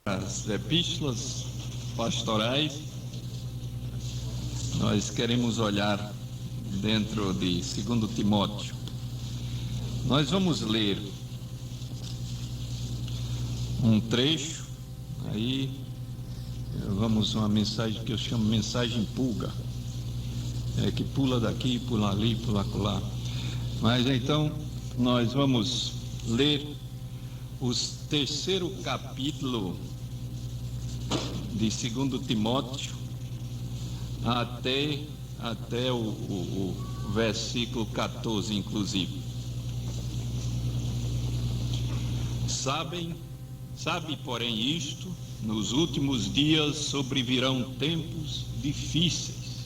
As epístolas pastorais, nós queremos olhar dentro de 2 Timóteo. Nós vamos ler um trecho, aí vamos uma mensagem que eu chamo mensagem pulga, que pula daqui, pula ali, pula acolá. Mas então nós vamos ler o terceiro capítulo de 2 Timóteo até o versículo 14, inclusive. Sabe, porém, isto: nos últimos dias sobrevirão tempos difíceis,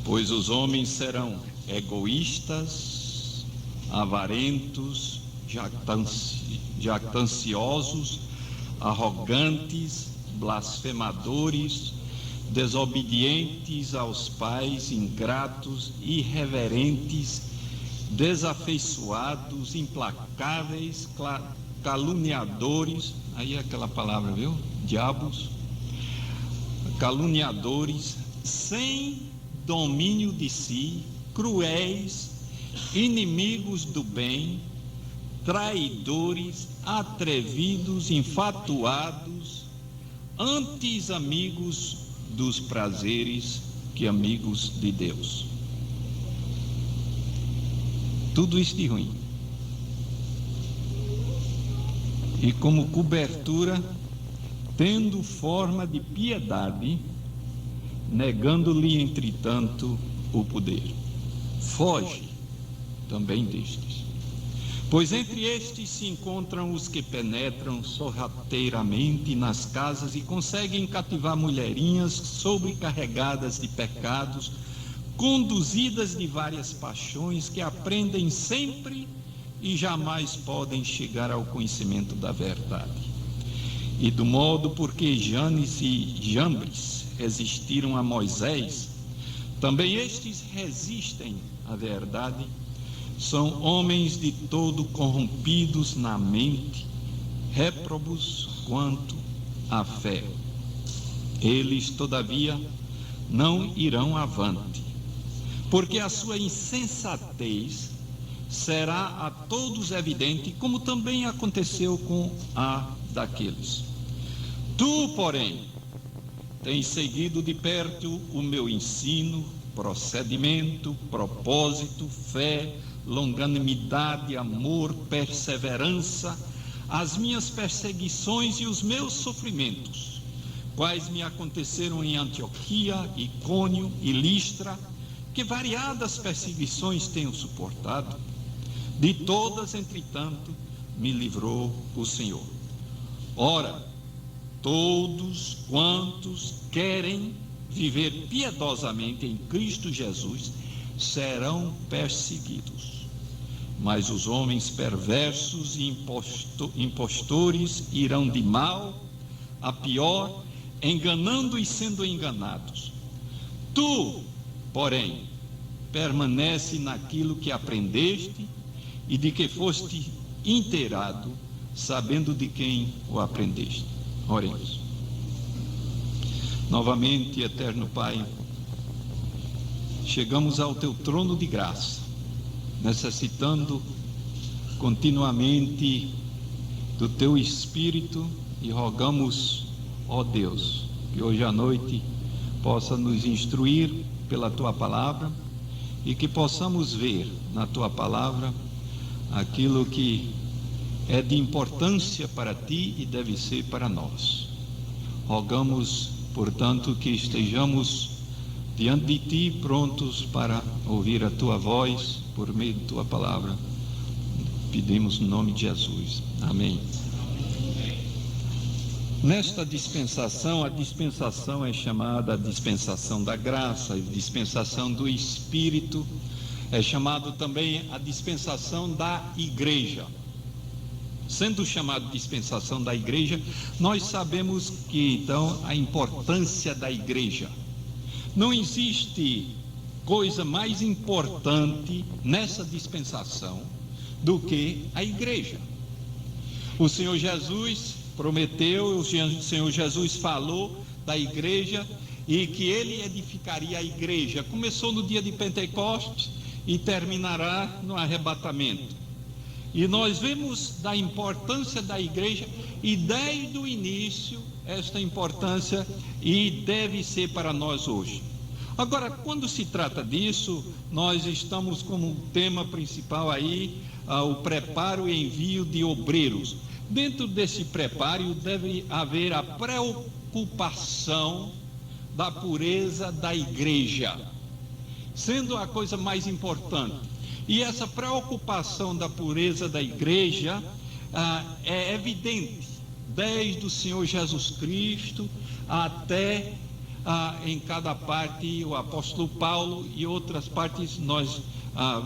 pois os homens serão egoístas, avarentos, jactanciosos, arrogantes, blasfemadores, desobedientes aos pais, ingratos, irreverentes, desafeiçoados, implacáveis, caluniadores, aí é aquela palavra, viu? Diabos, caluniadores, sem domínio de si, cruéis, inimigos do bem, traidores, atrevidos, infatuados, antes amigos dos prazeres que amigos de Deus. Tudo isso de ruim. E como cobertura, tendo forma de piedade, negando-lhe, entretanto, o poder. Foge também destes. Pois entre estes se encontram os que penetram sorrateiramente nas casas e conseguem cativar mulherinhas sobrecarregadas de pecados, conduzidas de várias paixões, que aprendem sempre e jamais podem chegar ao conhecimento da verdade. E do modo porque Janes e Jambres resistiram a Moisés, também estes resistem à verdade. São homens de todo corrompidos na mente, réprobos quanto à fé. Eles, todavia, não irão avante, porque a sua insensatez será a todos evidente, como também aconteceu com a daqueles. Tu, porém, tens seguido de perto o meu ensino, procedimento, propósito, fé, longanimidade, amor, perseverança, as minhas perseguições e os meus sofrimentos, quais me aconteceram em Antioquia, Icônio e Listra, que variadas perseguições tenho suportado. De todas, entretanto, me livrou o Senhor. Ora, todos quantos querem viver piedosamente em Cristo Jesus serão perseguidos. Mas os homens perversos e impostores irão de mal a pior, enganando e sendo enganados. Tu, porém, permanece naquilo que aprendeste e de que foste inteirado, sabendo de quem o aprendeste. Oremos. Novamente, eterno Pai, chegamos ao teu trono de graça, necessitando continuamente do teu Espírito, e rogamos, ó Deus, que hoje à noite possa nos instruir pela tua palavra e que possamos ver na tua palavra aquilo que é de importância para ti e deve ser para nós. Rogamos, portanto, que estejamos diante de ti, prontos para ouvir a tua voz por meio de tua palavra. Pedimos no nome de Jesus. Amém. Nesta dispensação, a dispensação é chamada a dispensação da graça, a dispensação do Espírito, é chamado também a dispensação da igreja. Sendo chamado dispensação da igreja, nós sabemos que então a importância da igreja. Não existe coisa mais importante nessa dispensação do que a igreja. O Senhor Jesus prometeu, o Senhor Jesus falou da igreja e que ele edificaria a igreja. Começou no dia de Pentecostes e terminará no arrebatamento. E nós vemos da importância da igreja e desde o início esta importância e deve ser para nós hoje. Agora, quando se trata disso, nós estamos como tema principal aí, o preparo e envio de obreiros. Dentro desse preparo deve haver a preocupação da pureza da igreja, sendo a coisa mais importante. E essa preocupação da pureza da igreja é evidente, desde o Senhor Jesus Cristo até em cada parte o apóstolo Paulo e outras partes nós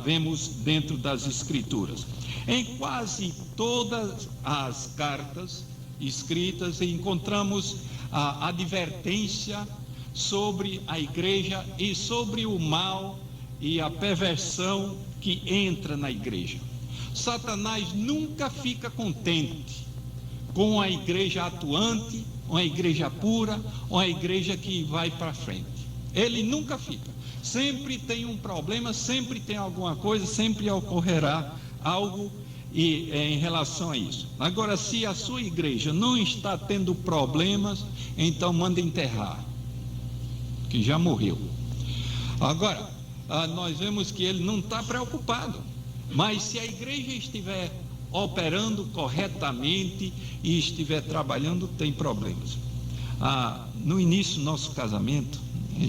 vemos dentro das Escrituras. Em quase todas as cartas escritas encontramos a advertência sobre a igreja e sobre o mal e a perversão que entra na igreja. Satanás nunca fica contente com a igreja atuante, uma igreja pura, uma igreja que vai para frente. Ele nunca fica. Sempre tem um problema, sempre tem alguma coisa, sempre ocorrerá algo em relação a isso. Agora, se a sua igreja não está tendo problemas, então manda enterrar, que já morreu. Agora, nós vemos que ele não está preocupado, mas se a igreja estiver operando corretamente e estiver trabalhando, tem problemas. No início do nosso casamento,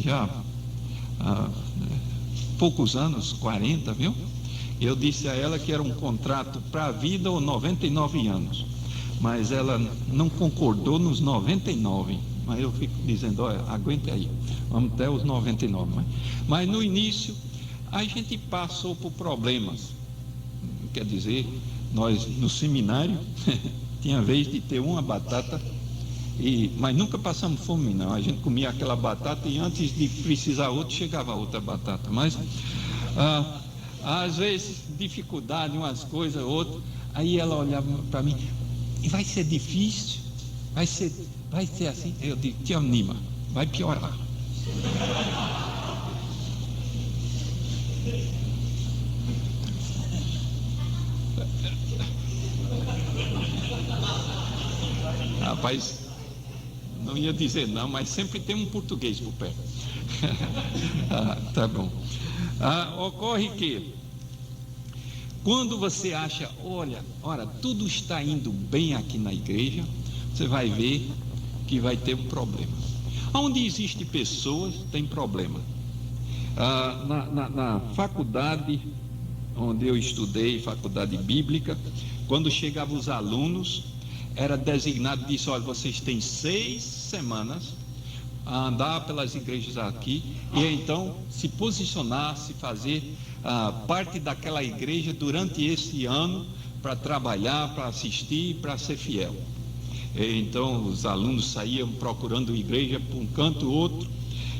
já há poucos anos, 40, viu? Eu disse a ela que era um contrato para a vida ou 99 anos, mas ela não concordou nos 99, mas eu fico dizendo, olha, aguenta aí, vamos até os 99, mas no início a gente passou por problemas, quer dizer, nós no seminário tinha vez de ter uma batata, mas nunca passamos fome não, a gente comia aquela batata e antes de precisar outra, chegava outra batata, mas às vezes dificuldade, umas coisas, outras, aí ela olhava para mim, e vai ser difícil, vai ser assim, eu digo, te anima, vai piorar. Rapaz, não ia dizer não, mas sempre tem um português por perto. Tá bom. Ocorre que quando você acha, olha, tudo está indo bem aqui na igreja, você vai ver que vai ter um problema. Onde existem pessoas, tem problema. Na faculdade onde eu estudei, faculdade bíblica, quando chegavam os alunos, era designado, disse, olha, vocês têm 6 semanas a andar pelas igrejas aqui, e então se posicionar, se fazer parte daquela igreja durante esse ano, para trabalhar, para assistir, para ser fiel. Então os alunos saíam procurando igreja por um canto ou outro,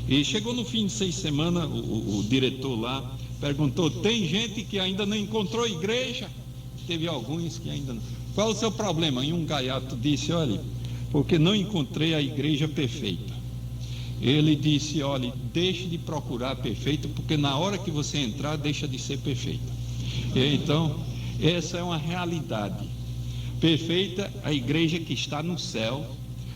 e chegou no fim de 6 semanas, o diretor lá perguntou, tem gente que ainda não encontrou igreja? Teve alguns que ainda não. Qual o seu problema? E um gaiato disse, olha, porque não encontrei a igreja perfeita. Ele disse, olha, deixe de procurar perfeito, porque na hora que você entrar, deixa de ser perfeita. Então, essa é uma realidade. Perfeita a igreja que está no céu,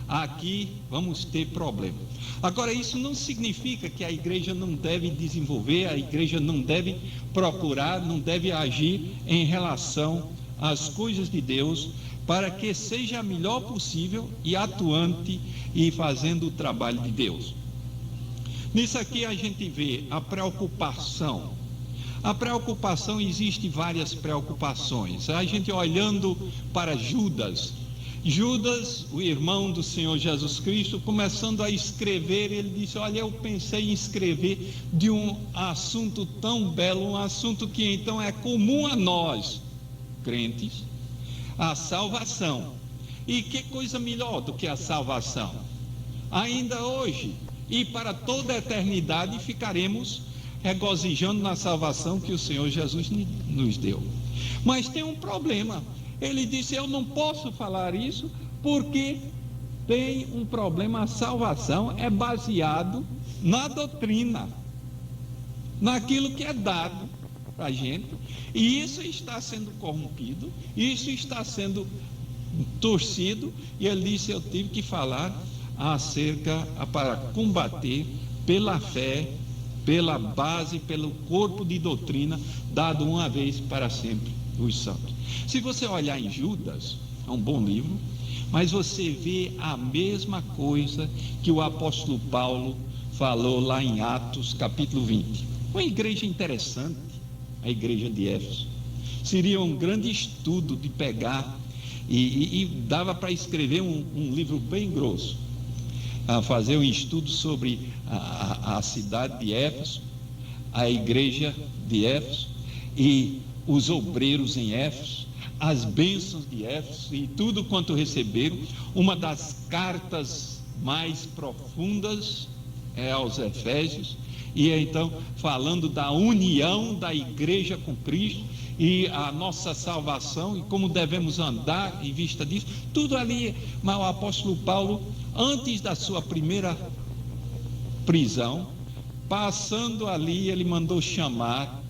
aqui vamos ter problema. Agora, isso não significa que a igreja não deve desenvolver, a igreja não deve procurar, não deve agir em relação às coisas de Deus, para que seja a melhor possível e atuante e fazendo o trabalho de Deus. Nisso aqui a gente vê a preocupação. A preocupação, existe várias preocupações. A gente olhando para Judas, o irmão do Senhor Jesus Cristo, começando a escrever, ele disse, olha, eu pensei em escrever de um assunto tão belo, um assunto que então é comum a nós, crentes, a salvação. E que coisa melhor do que a salvação? Ainda hoje e para toda a eternidade ficaremos regozijando na salvação que o Senhor Jesus nos deu. Mas tem um problema. Ele disse, eu não posso falar isso Porque tem um problema, a salvação é baseado na doutrina, naquilo que é dado para a gente, e isso está sendo corrompido, isso está sendo torcido, e ele disse: eu tive que falar acerca, para combater pela fé, pela base, pelo corpo de doutrina dado uma vez para sempre os santos. Se você olhar em Judas, é um bom livro, mas você vê a mesma coisa que o apóstolo Paulo falou lá em Atos capítulo 20. Uma igreja interessante, a igreja de Éfeso. Seria um grande estudo de pegar, e dava para escrever um livro bem grosso, a fazer um estudo sobre a cidade de Éfeso, a igreja de Éfeso e os obreiros em Éfeso, as bênçãos de Éfeso e tudo quanto receberam. Uma das cartas mais profundas é aos Efésios, e então falando da união da igreja com Cristo e a nossa salvação e como devemos andar em vista disso, tudo ali. Mas o apóstolo Paulo, antes da sua primeira prisão, passando ali, ele mandou chamar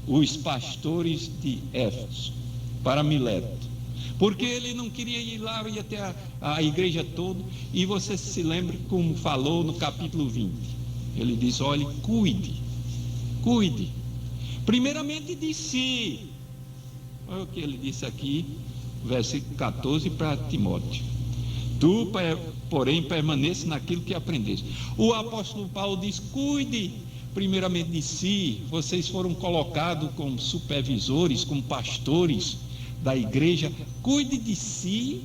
os pastores de Éfeso para Mileto, porque ele não queria ir lá e até a igreja toda. E você se lembra como falou no capítulo 20, ele diz: olhe, cuide primeiramente de si. Olha o que ele disse aqui, versículo 14 para Timóteo: tu, porém, permanece naquilo que aprendeste. O apóstolo Paulo diz: cuide primeiramente de si. Vocês foram colocados como supervisores, como pastores da igreja. Cuide de si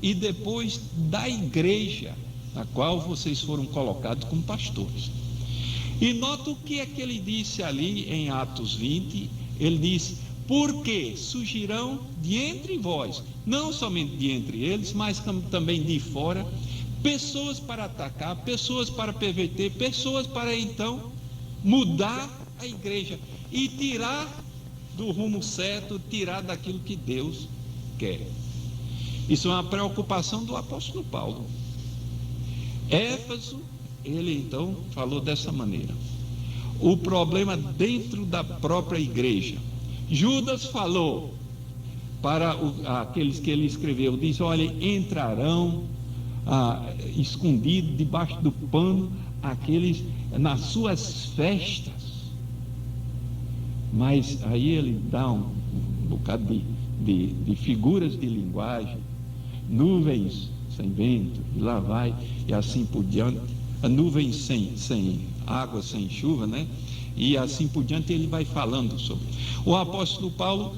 e depois da igreja, na qual vocês foram colocados como pastores. E nota o que é que ele disse ali em Atos 20. Ele disse: porque surgirão de entre vós, não somente de entre eles, mas também de fora, pessoas para atacar, pessoas para perverter, pessoas para então mudar a igreja e tirar do rumo certo, tirar daquilo que Deus quer. Isso é uma preocupação do apóstolo Paulo. Éfeso, ele então falou dessa maneira. O problema dentro da própria igreja. Judas falou para aqueles que ele escreveu, diz: olha, entrarão escondidos debaixo do pano aqueles nas suas festas. Mas aí ele dá um bocado de figuras de linguagem, nuvens sem vento, e lá vai, e assim por diante, a nuvem sem água, sem chuva, né? E assim por diante ele vai falando sobre. O apóstolo Paulo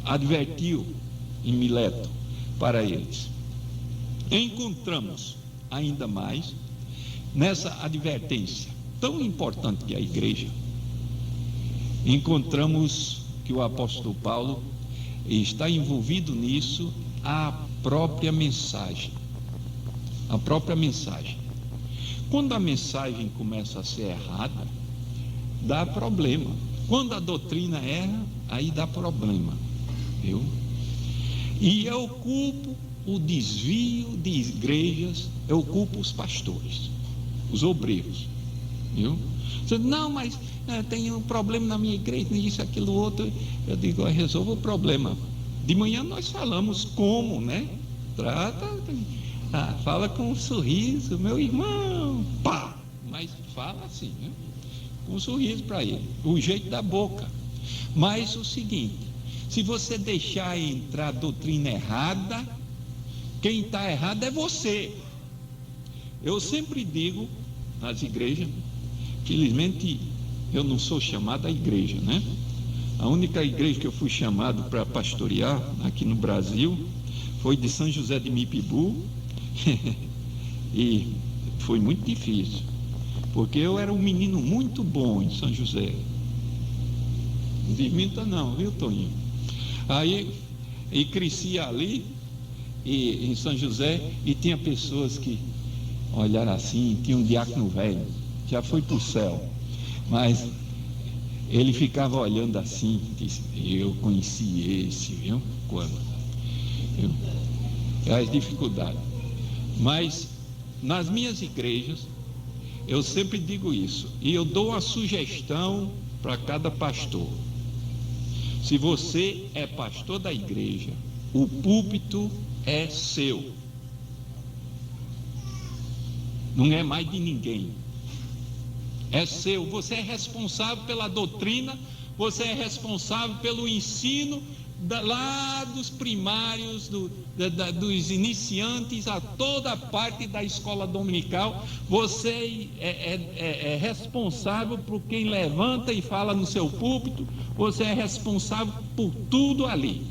advertiu em Mileto para eles. Encontramos ainda mais nessa advertência tão importante que é a igreja, encontramos que o apóstolo Paulo está envolvido nisso, a própria mensagem. A própria mensagem. Quando a mensagem começa a ser errada, dá problema. Quando a doutrina erra, aí dá problema, viu? E eu culpo o desvio de igrejas, eu culpo os pastores, os obreiros, viu? Você diz: não, mas tem um problema na minha igreja, isso, aquilo, outro. Eu digo: resolva o problema. De manhã nós falamos como, né? Fala com um sorriso, meu irmão, pá! Mas fala assim, né? Com um sorriso para ele, o jeito da boca. Mas o seguinte: se você deixar entrar a doutrina errada, quem está errado é você. Eu sempre digo nas igrejas, felizmente eu não sou chamado à igreja, né? A única igreja que eu fui chamado para pastorear aqui no Brasil foi de São José de Mipibu. E foi muito difícil, porque eu era um menino muito bom em São José. Não desminta não, viu, Toninho? Aí, e crescia ali em São José, e tinha pessoas que olharam assim. Tinha um diácono velho, já foi para o céu, mas ele ficava olhando assim, disse: eu conheci esse, viu? Quando? as dificuldades. Mas nas minhas igrejas, eu sempre digo isso, e eu dou uma sugestão para cada pastor. Se você é pastor da igreja, o púlpito é seu, não é mais de ninguém, é seu. Você é responsável pela doutrina, você é responsável pelo ensino lá dos primários, dos iniciantes, a toda a parte da escola dominical. Você é responsável por quem levanta e fala no seu púlpito, você é responsável por tudo ali.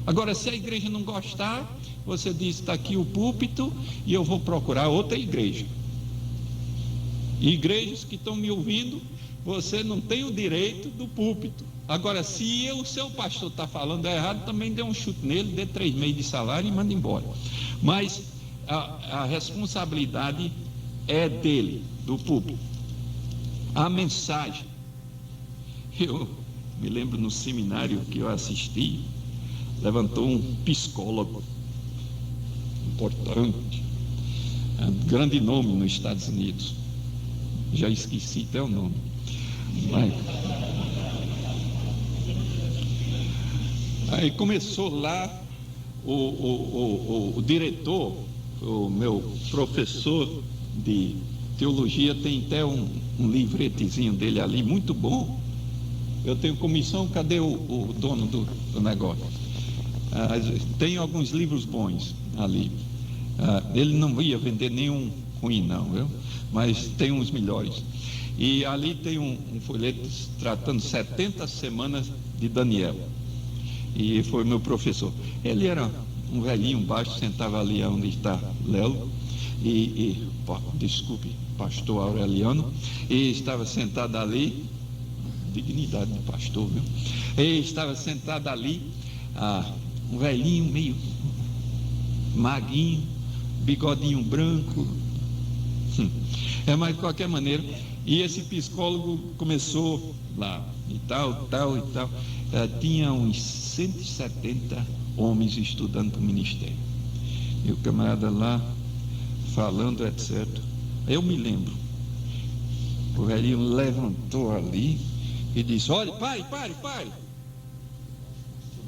Agora, se a igreja não gostar, você diz: está aqui o púlpito e eu vou procurar outra igreja. Igrejas que estão me ouvindo, você não tem o direito do púlpito. Agora, se o seu pastor está falando errado, também dê um chute nele, dê 3 meses de salário e manda embora. Mas a responsabilidade é dele, do púlpito. A mensagem, eu me lembro no seminário que eu assisti, levantou um psicólogo importante, grande nome nos Estados Unidos, já esqueci até o nome, mas aí começou lá o diretor, o meu professor de teologia, tem até um livretezinho dele ali, muito bom. Eu tenho comissão, cadê o dono do negócio? Tem alguns livros bons ali. Ele não ia vender nenhum ruim não, viu? Mas tem uns melhores. E ali tem um folheto tratando 70 semanas de Daniel. E foi meu professor. Ele era um velhinho baixo, sentava ali onde está Lelo, desculpe, pastor Aureliano, e estava sentado ali, dignidade de pastor, viu? E estava sentado ali, um velhinho meio maguinho, bigodinho branco, mas de qualquer maneira. E esse psicólogo começou lá, e tal. Tinha uns 170 homens estudando para o ministério. E o camarada lá, falando, etc. Eu me lembro, o velhinho levantou ali e disse: olha, pare. Todo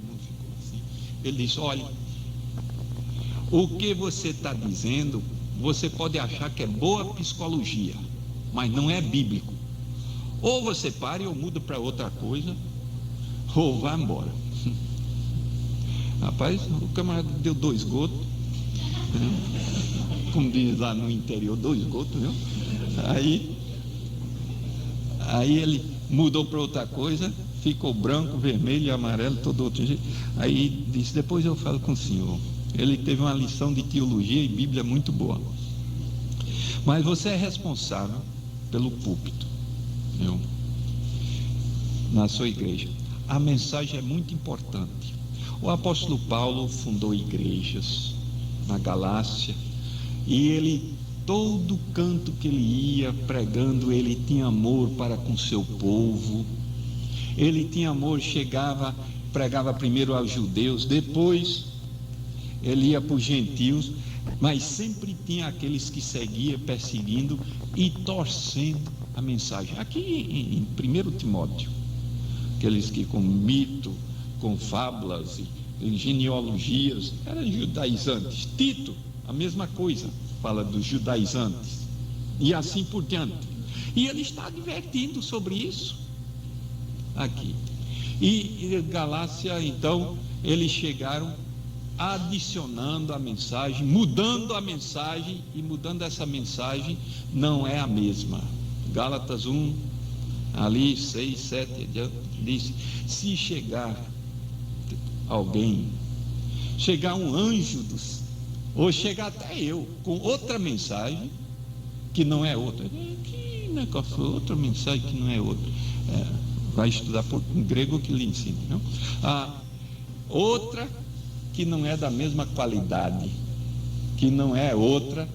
mundo ficou assim. Ele disse: olha, o que você está dizendo, você pode achar que é boa psicologia, mas não é bíblico. Ou você pare ou muda para outra coisa, ou vá embora. Rapaz, o camarada deu 2 gotos, né? Como diz lá no interior, 2 gotos, viu? Aí ele mudou para outra coisa, ficou branco, vermelho e amarelo, todo outro jeito. Aí disse: depois eu falo com o senhor. Ele teve uma lição de teologia e Bíblia muito boa. Mas você é responsável pelo púlpito, viu? Na sua igreja. A mensagem é muito importante. O apóstolo Paulo fundou igrejas na Galácia, e ele, todo canto que ele ia pregando, ele tinha amor para com seu povo. Ele tinha amor, pregava primeiro aos judeus, depois ele ia para os gentios, mas sempre tinha aqueles que seguia perseguindo e torcendo a mensagem. Aqui em 1 Timóteo, aqueles que com mito, com fábulas e genealogias, eram judaizantes. Tito, a mesma coisa, fala dos judaizantes, e assim por diante. E ele está advertindo sobre isso aqui. E Galácia, então, eles chegaram adicionando a mensagem, mudando a mensagem, e mudando essa mensagem não é a mesma. Gálatas 1, ali 6, 7, diz: se chegar alguém, chegar um anjo ou chegar até eu com outra mensagem que não é outra, que negócio, outra mensagem que não é outra, vai estudar em grego que lhe ensina, não? Outra que não é da mesma qualidade, que não é outra,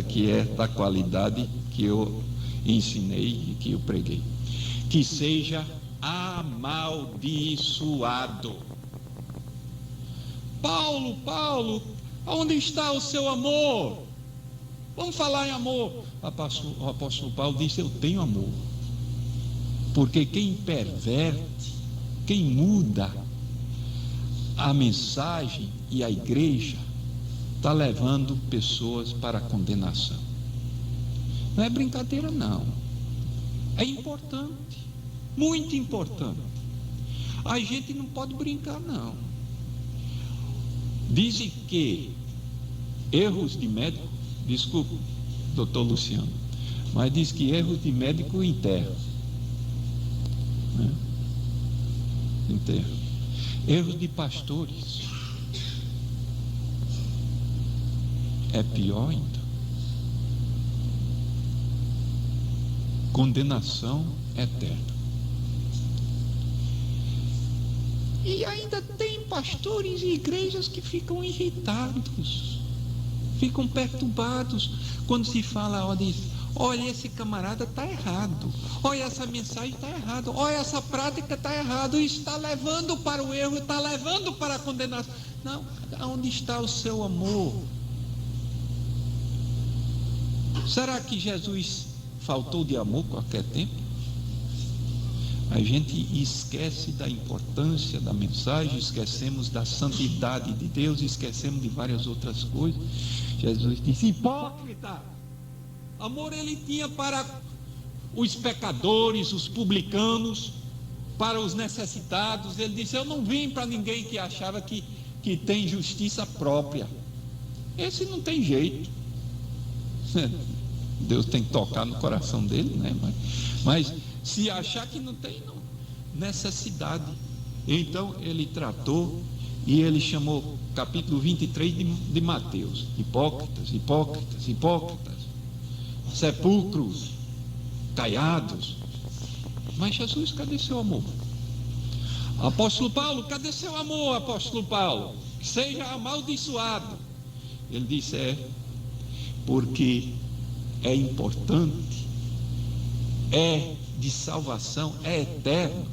que é da qualidade que eu ensinei e que eu preguei, que seja amaldiçoado. Paulo, Onde está o seu amor? Vamos falar em amor. O apóstolo Paulo disse: eu tenho amor. Porque quem perverte, quem muda a mensagem e a igreja, está levando pessoas para a condenação. Não é brincadeira, não. É importante, muito importante. A gente não pode brincar, não. Dizem que erros de médico, desculpe, doutor Luciano, mas diz que erros de médico enterram, né? Enterram. Erros de pastores é pior ainda. Condenação eterna. E ainda tem pastores e igrejas que ficam irritados, ficam perturbados quando se fala, olha, esse camarada está errado, olha, essa mensagem está errada, olha, essa prática está errada, está levando para o erro, está levando para a condenação. Não, onde está o seu amor? Será que Jesus faltou de amor qualquer tempo? A gente esquece da importância da mensagem, esquecemos da santidade de Deus, esquecemos de várias outras coisas. Jesus disse: hipócrita, amor ele tinha para os pecadores, os publicanos, para os necessitados. Ele disse: eu não vim para ninguém que achava que tem justiça própria. Esse não tem jeito. Deus tem que tocar no coração dele, né? Mas se achar que não tem, não, necessidade. Então ele tratou e ele chamou, capítulo 23 de Mateus: hipócritas, hipócritas, hipócritas, sepulcros caiados. Mas Jesus, cadê seu amor? Apóstolo Paulo, cadê seu amor, apóstolo Paulo? Seja amaldiçoado. Ele disse: porque é importante, é de salvação, é eterno.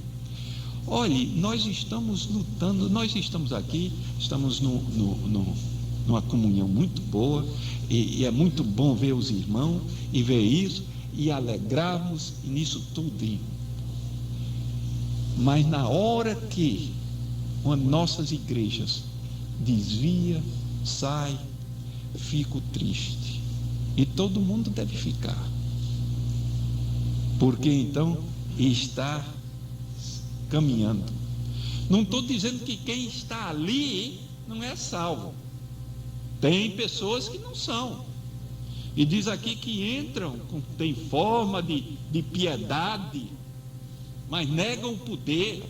Olhe, nós estamos lutando, nós estamos aqui, estamos numa comunhão muito boa, e é muito bom ver os irmãos e ver isso, e alegrarmos nisso tudo. Mas na hora que nossas igrejas desvia, sai, fico triste. E todo mundo deve ficar. Porque então está caminhando. Não estou dizendo que quem está ali não é salvo. Tem pessoas que não são. E diz aqui que entram, tem forma de piedade, mas negam o poder.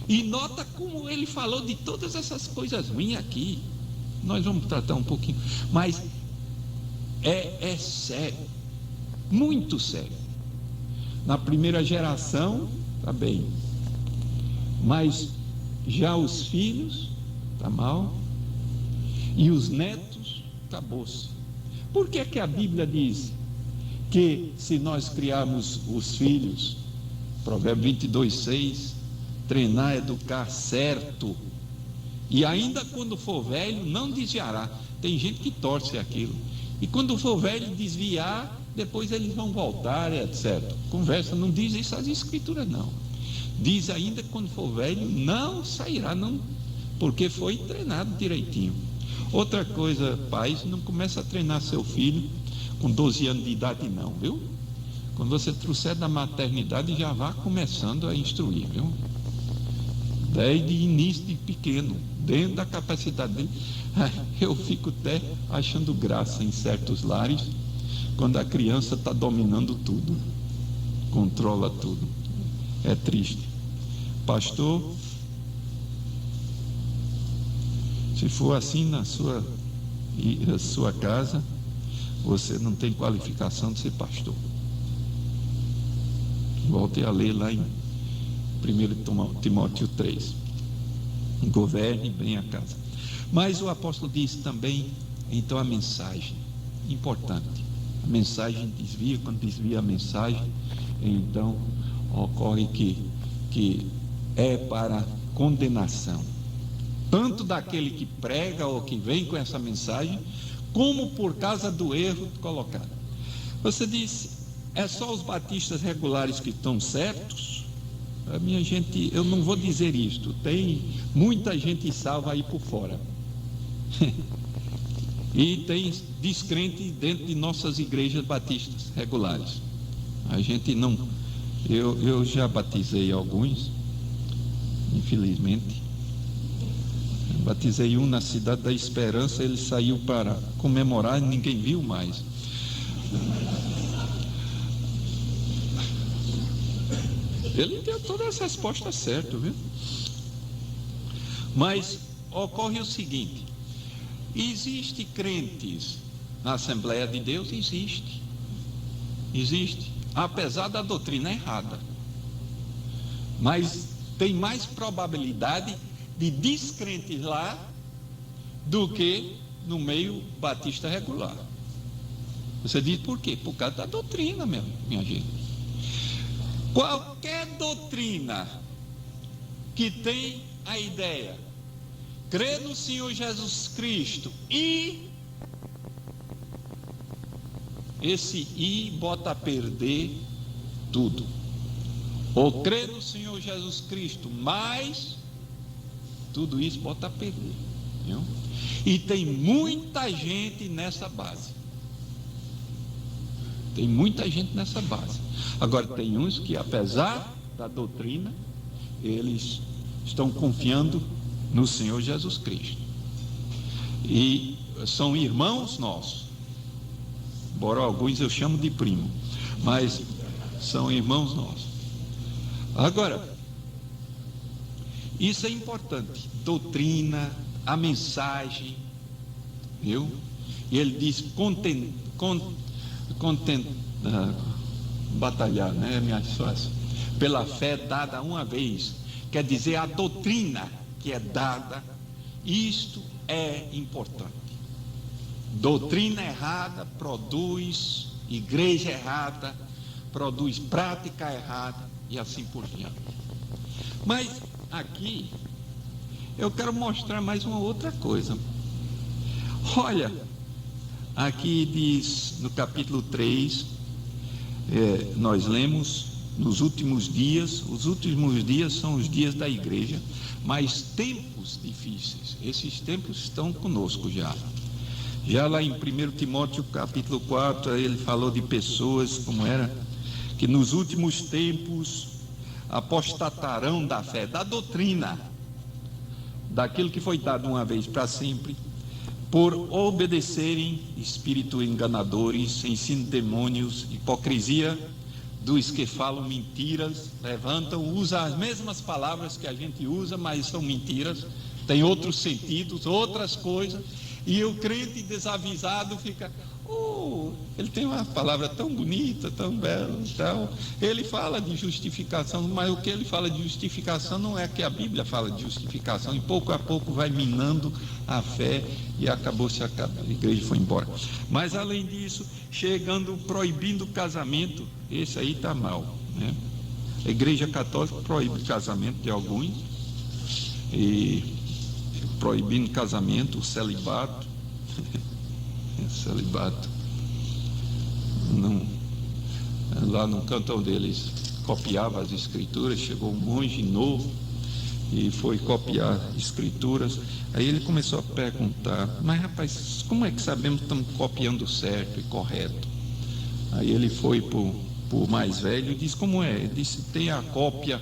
E nota como ele falou de todas essas coisas ruins aqui. Nós vamos tratar um pouquinho, mas é sério, muito sério. Na primeira geração está bem, mas já os filhos está mal, e os netos acabou-se. Por que que a Bíblia diz que se nós criarmos os filhos, Provérbio 22:6, treinar, educar certo, e ainda quando for velho não desviará? Tem gente que torce aquilo, e quando for velho desviar, depois eles vão voltar, etc. Conversa, não diz isso as escrituras, não. Diz ainda que quando for velho não sairá, não, porque foi treinado direitinho. Outra coisa, pais, não começa a treinar seu filho com 12 anos de idade, não, viu? Quando você trouxer da maternidade, já vá começando a instruir, viu? Desde início de pequeno, dentro da capacidade dele. Eu fico até achando graça em certos lares, quando a criança está dominando tudo, controla tudo. É triste. Pastor, se for assim na sua casa, você não tem qualificação de ser pastor. Volte a ler lá em 1 Timóteo 3. Governe bem a casa. Mas o apóstolo diz também, então, a mensagem, importante. A mensagem desvia, quando desvia a mensagem, então ocorre que é para condenação. tanto daquele que prega ou que vem com essa mensagem, como por causa do erro colocado. Você disse, é só os batistas regulares que estão certos? A minha gente, eu não vou dizer isto, tem muita gente salva aí por fora. E tem descrente dentro de nossas igrejas batistas regulares. A gente não, eu já batizei alguns, infelizmente. Batizei um na Cidade da Esperança, ele saiu para comemorar e ninguém viu mais. Ele deu todas as respostas certas, viu? Mas ocorre o seguinte: existe crentes na Assembleia de Deus? Existe, apesar da doutrina errada, mas tem mais probabilidade de descrentes lá do que no meio batista regular. Você diz por quê? Por causa da doutrina mesmo, minha gente. Qualquer doutrina que tem a ideia, crê no Senhor Jesus Cristo e esse "e" bota a perder tudo. Ou crê no Senhor Jesus Cristo, mas tudo isso bota a perder, viu? E tem muita gente nessa base. Tem muita gente nessa base. Agora, tem uns que, apesar da doutrina, eles estão confiando no Senhor Jesus Cristo. E são irmãos nossos. Embora alguns eu chamo de primo, mas são irmãos nossos. Agora, isso é importante. Doutrina, a mensagem, viu? E ele diz batalhar, né, minha sócia? Pela fé dada uma vez, quer dizer, a doutrina que é dada, isto é importante. Doutrina errada produz igreja errada, produz prática errada e assim por diante. Mas aqui eu quero mostrar mais uma outra coisa. Olha, aqui diz no capítulo 3, nós lemos nos últimos dias. Os últimos dias são os dias da igreja, mas tempos difíceis, esses tempos estão conosco já lá em 1 Timóteo capítulo 4, ele falou de pessoas como era, que nos últimos tempos apostatarão da fé, da doutrina, daquilo que foi dado uma vez para sempre, por obedecerem espíritos enganadores, ensino de demônios, hipocrisia dos que falam mentiras, levantam, usam as mesmas palavras que a gente usa, mas são mentiras, tem outros sentidos, outras coisas, e o crente desavisado fica, ele tem uma palavra tão bonita, tão bela, tal. Ele fala de justificação, mas o que ele fala de justificação não é que a Bíblia fala de justificação, e pouco a pouco vai minando a fé e acabou-se a igreja foi embora. Mas além disso, chegando, proibindo o casamento, esse aí está mal, né? A igreja católica proíbe o casamento de alguns, e proibindo casamento, o celibato. Celibato. Não, lá no cantão deles copiava as escrituras, chegou um monge novo e foi copiar escrituras. Aí ele começou a perguntar, mas rapaz, como é que sabemos que estamos copiando certo e correto? Aí ele foi por mais velho e disse, como é? Ele disse, tem a cópia,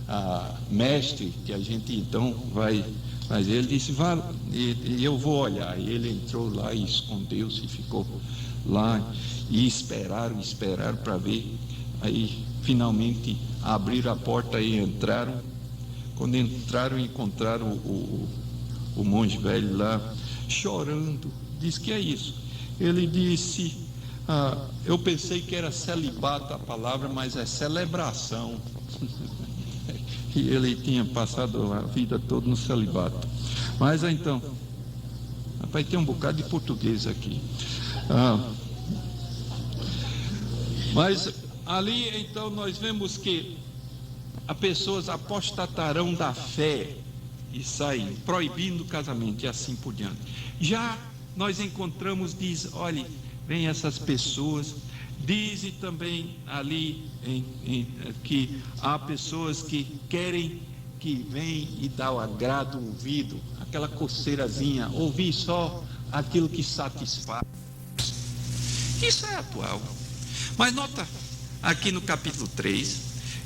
a mestre, que a gente então vai. Mas ele disse, vá, e eu vou olhar. E ele entrou lá e escondeu-se e ficou lá. E esperaram para ver. Aí finalmente abriram a porta e entraram. Quando entraram, encontraram o monge velho lá chorando. Disse, que é isso? Ele disse, eu pensei que era celibato a palavra, mas é celebração. E ele tinha passado a vida toda no celibato. Mas então, rapaz, tem um bocado de português aqui. Mas ali então nós vemos que as pessoas apostatarão da fé e saem proibindo o casamento e assim por diante. Já nós encontramos, diz, olhe, vem essas pessoas, diz também ali que há pessoas que querem que vem e dá o agrado ao ouvido, aquela coceirazinha, ouvir só aquilo que satisfaz. Isso é atual. Mas nota, aqui no capítulo 3,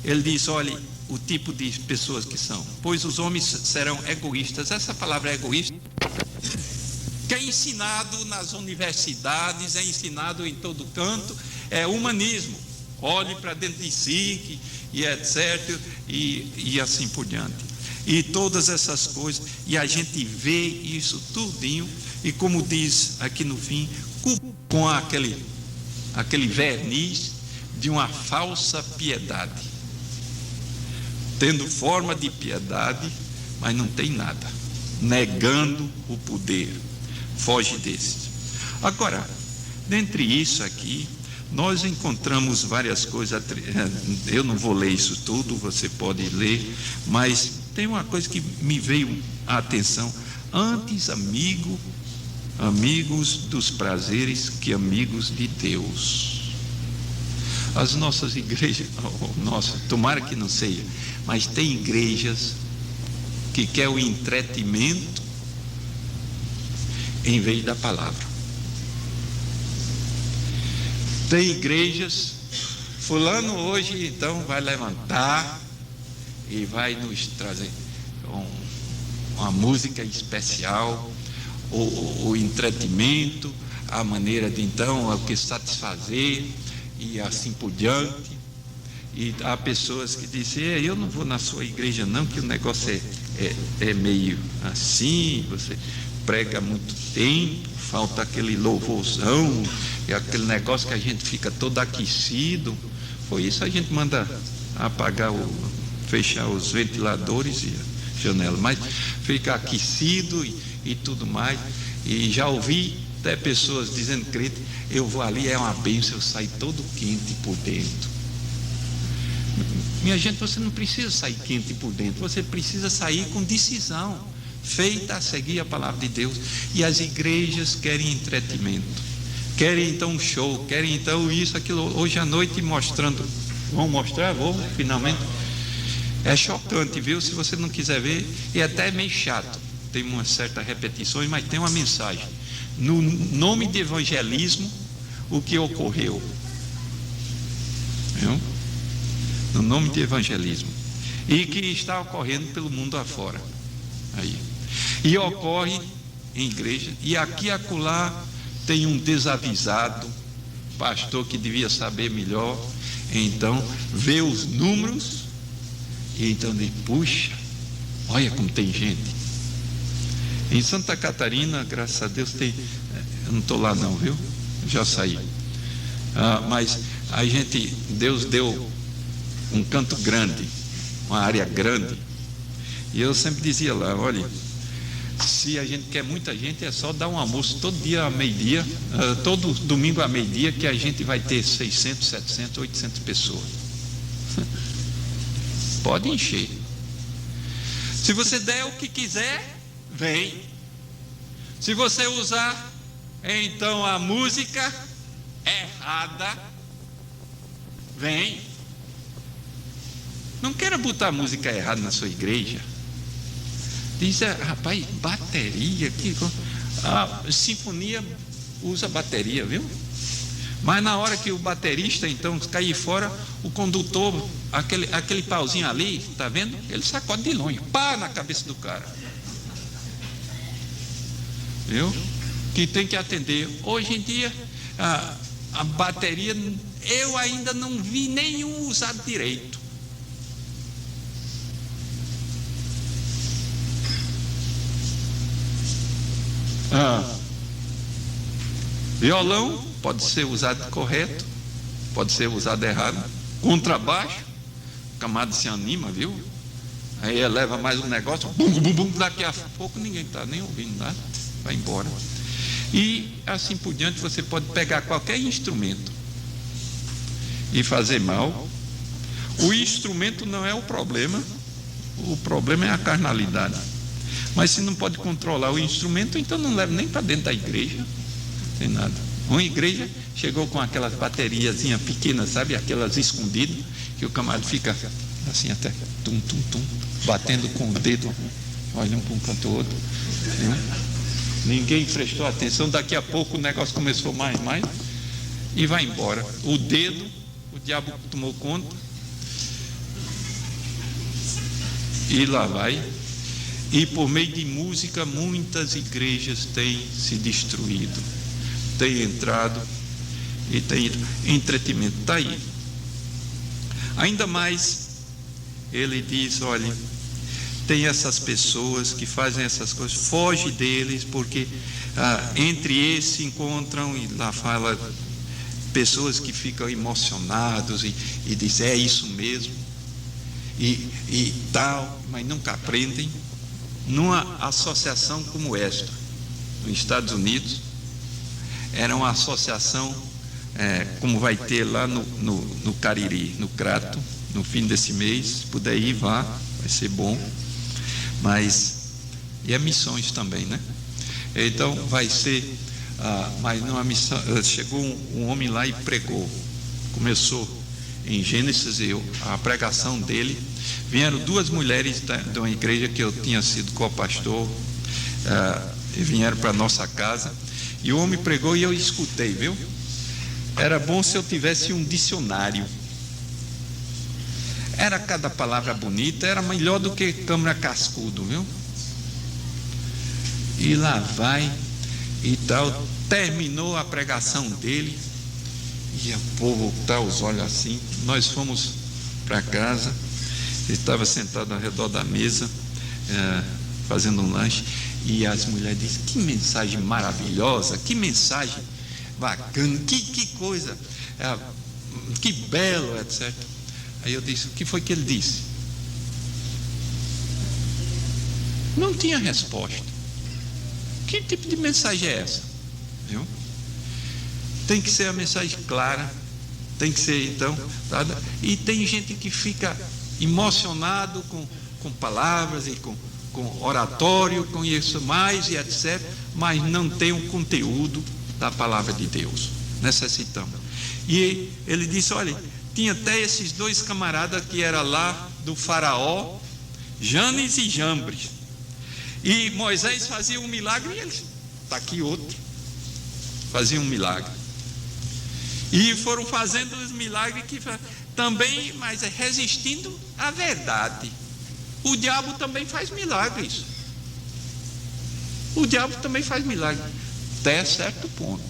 ele diz, olhe, o tipo de pessoas que são. Pois os homens serão egoístas. Essa palavra egoísta, que é ensinado nas universidades, é ensinado em todo canto, é humanismo. Olhe para dentro de si, e etc, e assim por diante. E todas essas coisas, e a gente vê isso tudinho, e como diz aqui no fim, com aquele verniz de uma falsa piedade, tendo forma de piedade, mas não tem nada, negando o poder. Foge desses. Agora, dentre isso aqui, nós encontramos várias coisas. Eu não vou ler isso tudo, você pode ler, mas tem uma coisa que me veio à atenção. Antes amigos dos prazeres que amigos de Deus. As nossas igrejas, tomara que não seja, mas tem igrejas que quer o entretenimento em vez da palavra. Tem igrejas, fulano hoje então vai levantar e vai nos trazer uma música especial, o entretenimento, a maneira de então o que satisfazer e assim por diante. E há pessoas que dizem, eu não vou na sua igreja não, que o negócio é meio assim, você prega muito tempo, falta aquele louvorzão, e aquele negócio que a gente fica todo aquecido. Foi isso, a gente manda apagar, fechar os ventiladores e a janela, mas fica aquecido e tudo mais. E já ouvi até pessoas dizendo, crente, eu vou ali, é uma bênção, eu saio todo quente por dentro. Minha gente, você não precisa sair quente por dentro, você precisa sair com decisão, feita a seguir a palavra de Deus. E as igrejas querem entretenimento, querem então um show, querem então isso, aquilo. Hoje à noite mostrando, vão mostrar, finalmente. É chocante, viu? Se você não quiser ver, e até é meio chato, tem uma certa repetições, mas tem uma mensagem. No nome de evangelismo, o que ocorreu, viu? No nome de evangelismo, e que está ocorrendo pelo mundo afora aí. E ocorre em igreja, e aqui e acolá tem um desavisado pastor que devia saber melhor, então vê os números e então diz, puxa, olha como tem gente. Em Santa Catarina, graças a Deus, tem, eu não estou lá não, viu? Já saí. Mas a gente, Deus deu um canto grande, uma área grande, e eu sempre dizia lá, olha, se a gente quer muita gente, é só dar um almoço todo dia a meio-dia, todo domingo a meio-dia, que a gente vai ter 600, 700, 800 pessoas. Pode encher. Se você der o que quiser, vem. Se você usar então a música errada, vem. Não queira botar música errada na sua igreja. Diz, rapaz, bateria, a sinfonia usa bateria, viu? Mas na hora que o baterista então cair fora, o condutor, aquele pauzinho ali, tá vendo? Ele sacode de longe, pá, na cabeça do cara. Viu? Que tem que atender. Hoje em dia, a bateria, eu ainda não vi nenhum usado direito. Violão pode ser usado correto, pode ser usado errado. Contrabaixo, o camarada se anima, viu? Aí eleva mais um negócio, bum, bum, bum, daqui a pouco ninguém está nem ouvindo nada, vai embora. E assim por diante, você pode pegar qualquer instrumento e fazer mal. O instrumento não é o problema é a carnalidade. Mas se não pode controlar o instrumento, então não leva nem para dentro da igreja. Não tem nada. Uma igreja chegou com aquelas bateriazinhas pequenas, sabe? Aquelas escondidas, que o camarada fica assim até tum, tum, tum, batendo com o dedo, olhando para um canto ou outro. Ninguém prestou atenção. Daqui a pouco o negócio começou mais, e vai embora. O dedo, o diabo tomou conta, e lá vai. E por meio de música, muitas igrejas têm se destruído, têm entrado e têm entretenimento. Está aí. Ainda mais, ele diz: olha, tem essas pessoas que fazem essas coisas, foge deles, porque entre esses se encontram, e lá fala, pessoas que ficam emocionados e dizem: é isso mesmo, e tal, mas nunca aprendem. Numa associação como esta, nos Estados Unidos, era uma associação, como vai ter lá no Cariri, no Crato, no fim desse mês. Se puder ir, vá, vai ser bom. E é missões também, né? Então vai ser, mas numa missão, chegou um homem lá e pregou. Começou em Gênesis, a pregação dele. Vieram duas mulheres de uma igreja que eu tinha sido co-pastor, e vieram para a nossa casa, e o homem pregou e eu escutei, viu? Era bom se eu tivesse um dicionário. Era cada palavra bonita, era melhor do que câmara cascudo, viu? E lá vai e tal. Terminou a pregação dele, e o povo tá os olhos assim. Nós fomos para casa. Ele estava sentado ao redor da mesa, fazendo um lanche, e as mulheres dizem: que mensagem maravilhosa, que mensagem bacana, que coisa, que belo, etc. Aí eu disse: o que foi que ele disse? Não tinha resposta. Que tipo de mensagem é essa? Viu? Tem que ser a mensagem clara, tem que ser, então, e tem gente que fica emocionado com palavras e com oratório, com isso mais e etc, mas não tem o conteúdo da palavra de Deus. Necessitamos. E ele disse: olha, tinha até esses dois camaradas que era lá do faraó, Janes e Jambres, e Moisés fazia um milagre, e eles, está aqui outro, fazia um milagre, e foram fazendo os milagres que também, mas resistindo à verdade. O diabo também faz milagres. O diabo também faz milagres, até certo ponto.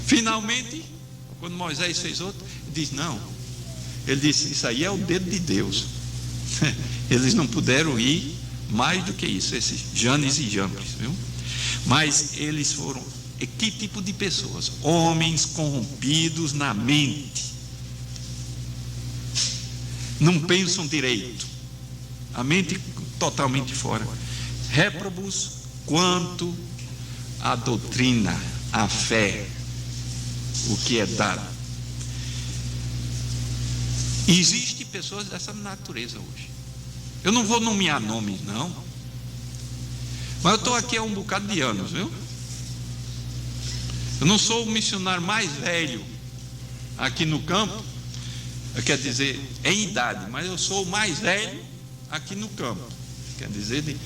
Finalmente, quando Moisés fez outro, ele disse: não. Ele disse: isso aí é o dedo de Deus. Eles não puderam ir mais do que isso, esses Janes e Jambres, viu? Mas eles foram, que tipo de pessoas? Homens corrompidos na mente, não pensam direito, a mente totalmente fora, réprobos quanto à doutrina, à fé, o que é dado. Existem pessoas dessa natureza hoje. Eu não vou nomear nomes, não, mas eu estou aqui há um bocado de anos, viu? Eu não sou o missionário mais velho aqui no campo, quer dizer, em idade, mas eu sou o mais velho aqui no campo. Quer dizer,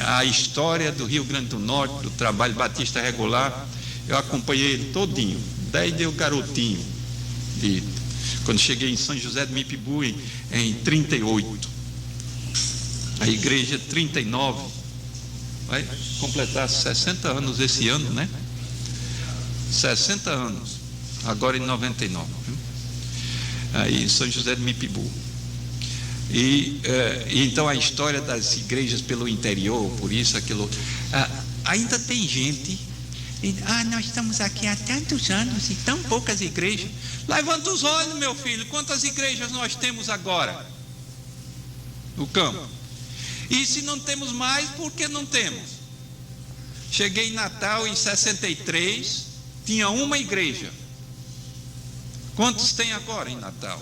a história do Rio Grande do Norte, do trabalho batista regular, eu acompanhei ele todinho, desde eu garotinho, quando cheguei em São José do Mipibu em 38, a igreja 39, vai completar 60 anos esse ano, né? 60 anos, agora em 99, viu? Aí em São José do Mipibu. E então a história das igrejas pelo interior, por isso, aquilo, ainda tem gente, nós estamos aqui há tantos anos e tão poucas igrejas. Levanta os olhos, meu filho, quantas igrejas nós temos agora no campo? E se não temos mais, por que não temos? Cheguei em Natal em 63, tinha uma igreja. Quantos tem agora em Natal?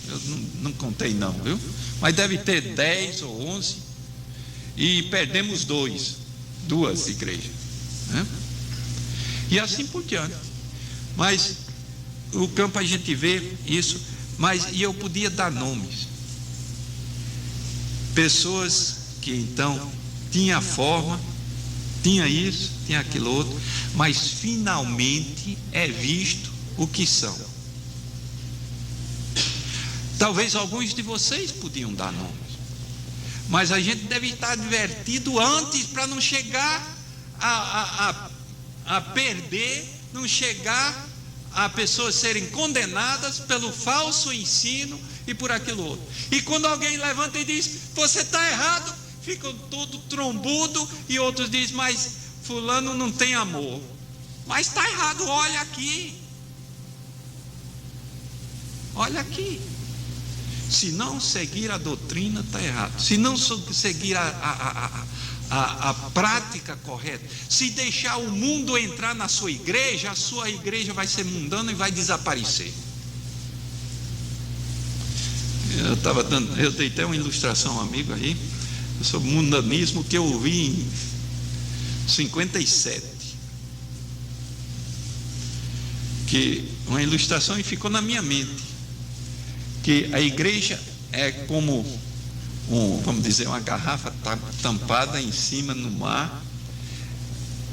Eu não contei não, viu? Mas deve ter 10 ou 11. e perdemos duas igrejas, né? E assim por diante. Mas o campo a gente vê isso, e eu podia dar nomes. Pessoas que então tinha forma, tinha isso, tinha aquilo outro, mas finalmente é visto o que são. Talvez alguns de vocês podiam dar nomes, mas a gente deve estar advertido antes para não chegar a perder, não chegar a pessoas serem condenadas pelo falso ensino e por aquilo outro. E quando alguém levanta e diz, você está errado, ficam todo trombudo, e outros dizem, mas fulano não tem amor. Mas está errado, olha aqui. Olha aqui. Se não seguir a doutrina, está errado. Se não seguir a prática correta, se deixar o mundo entrar na sua igreja, a sua igreja vai ser mundana e vai desaparecer. Eu dei até uma ilustração a um amigo aí sobre mundanismo que eu ouvi em 57, que uma ilustração e ficou na minha mente, que a igreja é como vamos dizer, uma garrafa tampada em cima no mar,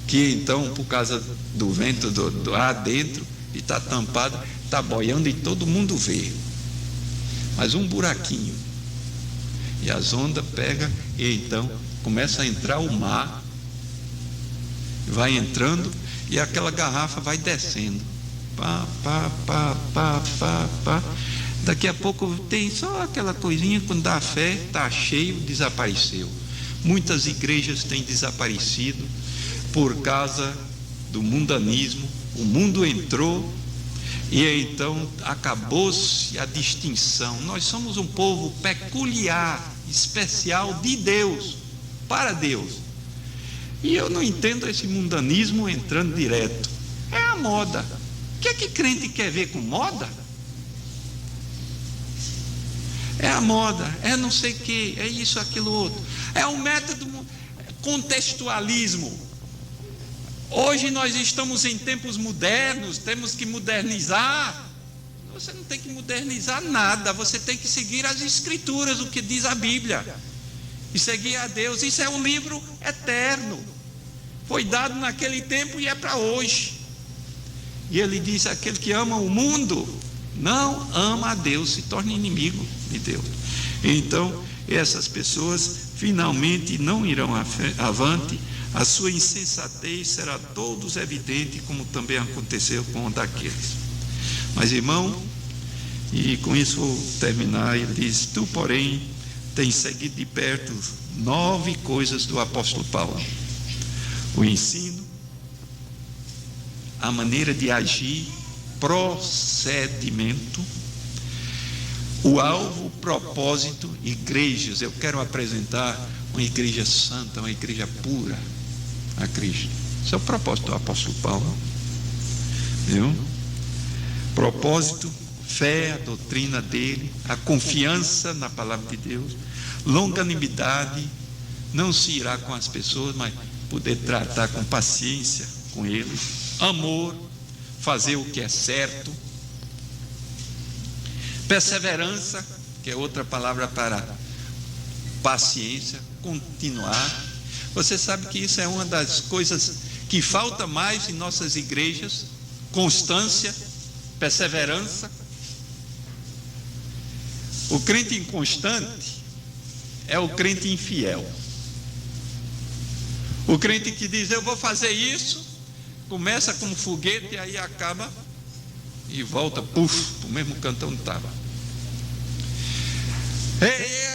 que então por causa do vento do ar dentro, e está tampada, está boiando e todo mundo vê, mas um buraquinho, e as ondas pegam, e então começa a entrar o mar, vai entrando, e aquela garrafa vai descendo, daqui a pouco tem só aquela coisinha, quando dá fé, está cheio, desapareceu. Muitas igrejas têm desaparecido por causa do mundanismo. O mundo entrou e então acabou-se a distinção. Nós somos um povo peculiar, especial de Deus, para Deus. E eu não entendo esse mundanismo entrando direto. É a moda. O que é que crente quer ver com moda? É a moda, é não sei o que, é isso, aquilo, outro. É um método contextualismo. Hoje nós estamos em tempos modernos, temos que modernizar. Você não tem que modernizar nada, você tem que seguir as escrituras, o que diz a Bíblia, e seguir a Deus. Isso é um livro eterno, foi dado naquele tempo e é para hoje. E ele diz, aquele que ama o mundo não ama a Deus, se torna inimigo de Deus. Então essas pessoas finalmente não irão avante, a sua insensatez será todos evidente, como também aconteceu com o daqueles. Mas irmão, e com isso vou terminar, ele diz, tu porém tens seguido de perto 9 coisas do apóstolo Paulo: o ensino, a maneira de agir, procedimento, o alvo, propósito, igrejas. Eu quero apresentar uma igreja santa, uma igreja pura a Cristo. Esse é o propósito do apóstolo Paulo, viu? Propósito, fé, a doutrina dele, a confiança na palavra de Deus, longanimidade, não se irá com as pessoas, mas poder tratar com paciência com eles, amor, fazer o que é certo, perseverança, que é outra palavra para paciência, continuar. Você sabe que isso é uma das coisas que falta mais em nossas igrejas: constância, perseverança. O crente inconstante é o crente infiel. O crente que diz, eu vou fazer isso, começa como foguete, aí acaba e volta, puf, para o mesmo canto onde estava.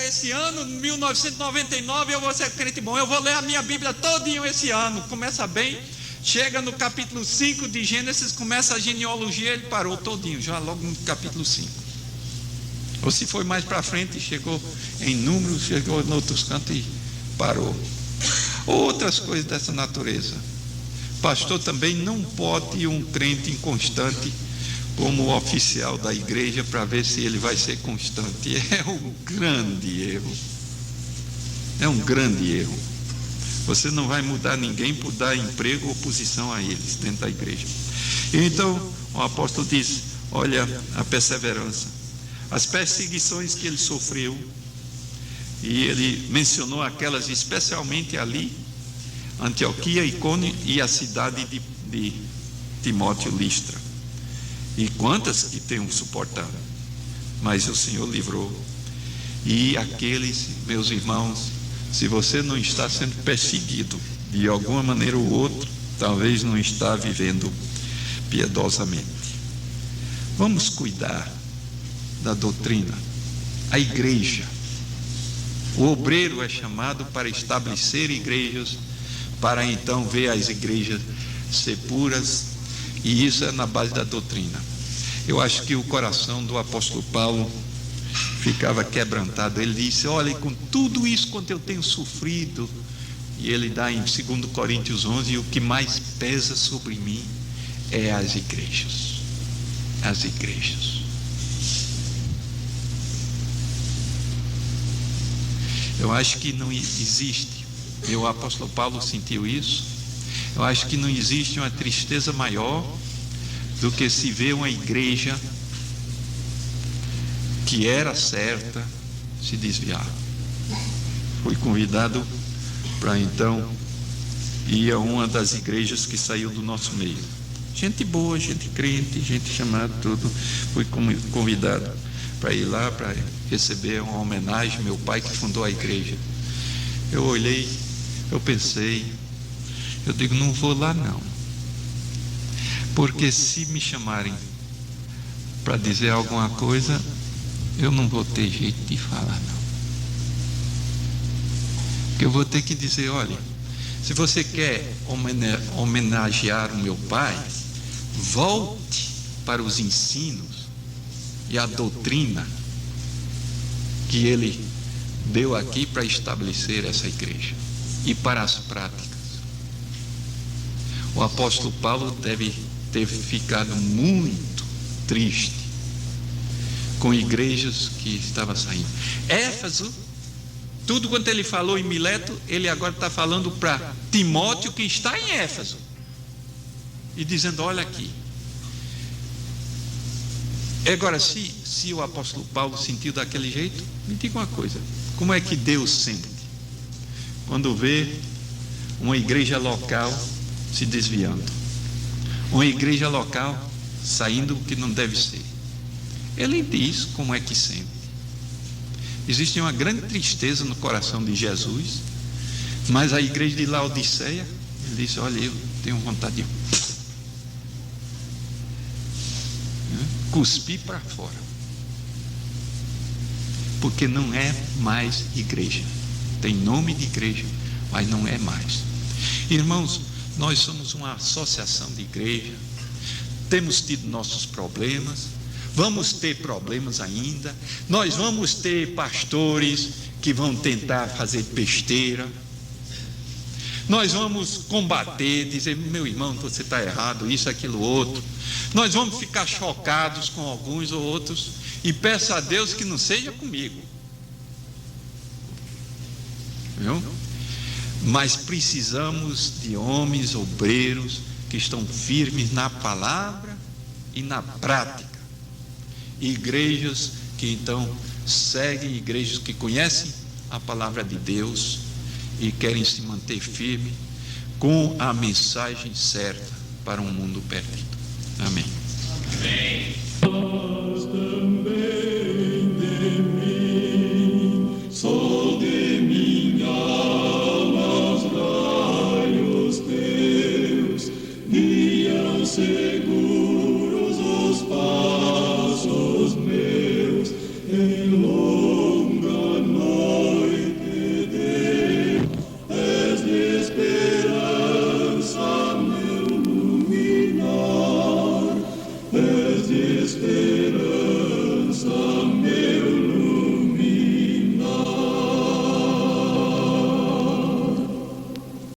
Esse ano, 1999, eu vou ser crente bom, eu vou ler a minha Bíblia todinho esse ano. Começa bem, chega no capítulo 5 de Gênesis, começa a genealogia, ele parou todinho, já logo no capítulo 5. Ou se foi mais para frente, chegou em Números, chegou em outros cantos e parou. Outras coisas dessa natureza. Pastor também não pode um crente inconstante como oficial da igreja para ver se ele vai ser constante. É um grande erro. É um grande erro. Você não vai mudar ninguém por dar emprego ou posição a eles dentro da igreja. E então o apóstolo diz: olha a perseverança, as perseguições que ele sofreu, e ele mencionou aquelas especialmente ali, Antioquia, Icônio e a cidade de Timóteo, Listra. E quantas que tenham suportado, mas o Senhor livrou. E aqueles, meus irmãos, se você não está sendo perseguido de alguma maneira ou outra, talvez não está vivendo piedosamente. Vamos cuidar da doutrina. A igreja, o obreiro é chamado para estabelecer igrejas, para então ver as igrejas ser puras, e isso é na base da doutrina. Eu acho que o coração do apóstolo Paulo ficava quebrantado. Ele disse: olha, com tudo isso quanto eu tenho sofrido, e ele dá em 2 Coríntios 11, o que mais pesa sobre mim é as igrejas. As igrejas. Eu acho que não existe, e o apóstolo Paulo sentiu isso, eu acho que não existe uma tristeza maior do que se ver uma igreja que era certa se desviar. Fui convidado para então ir a uma das igrejas que saiu do nosso meio. Gente boa, gente crente, gente chamada, tudo. Fui convidado para ir lá, para receber uma homenagem, meu pai que fundou a igreja. Eu olhei, eu pensei, eu digo: não vou lá não, porque se me chamarem para dizer alguma coisa, eu não vou ter jeito de falar não, porque eu vou ter que dizer: olha, se você quer homenagear o meu pai, volte para os ensinos e a doutrina que ele deu aqui para estabelecer essa igreja, e para as práticas. O apóstolo Paulo deve ter ficado muito triste com igrejas que estavam saindo. Éfeso, tudo quanto ele falou em Mileto, ele agora está falando para Timóteo, que está em Éfeso, e dizendo: olha aqui. Agora, se o apóstolo Paulo sentiu daquele jeito, me diga uma coisa: como é que Deus sente quando vê uma igreja local se desviando, uma igreja local saindo o que não deve ser? Ele diz como é que sente. Existe uma grande tristeza no coração de Jesus, mas a igreja de Laodiceia, ele disse: olha, eu tenho vontade de cuspir para fora, porque não é mais igreja. Tem nome de igreja, mas não é mais. Irmãos, nós somos uma associação de igreja, temos tido nossos problemas, vamos ter problemas ainda, nós vamos ter pastores que vão tentar fazer besteira, nós vamos combater, dizer: meu irmão, você está errado, isso, aquilo, outro. Nós vamos ficar chocados com alguns ou outros, e peço a Deus que não seja comigo, viu? Mas precisamos de homens obreiros que estão firmes na palavra e na prática, igrejas que então seguem, igrejas que conhecem a palavra de Deus e querem se manter firme com a mensagem certa para um mundo perdido. Amém. Amém.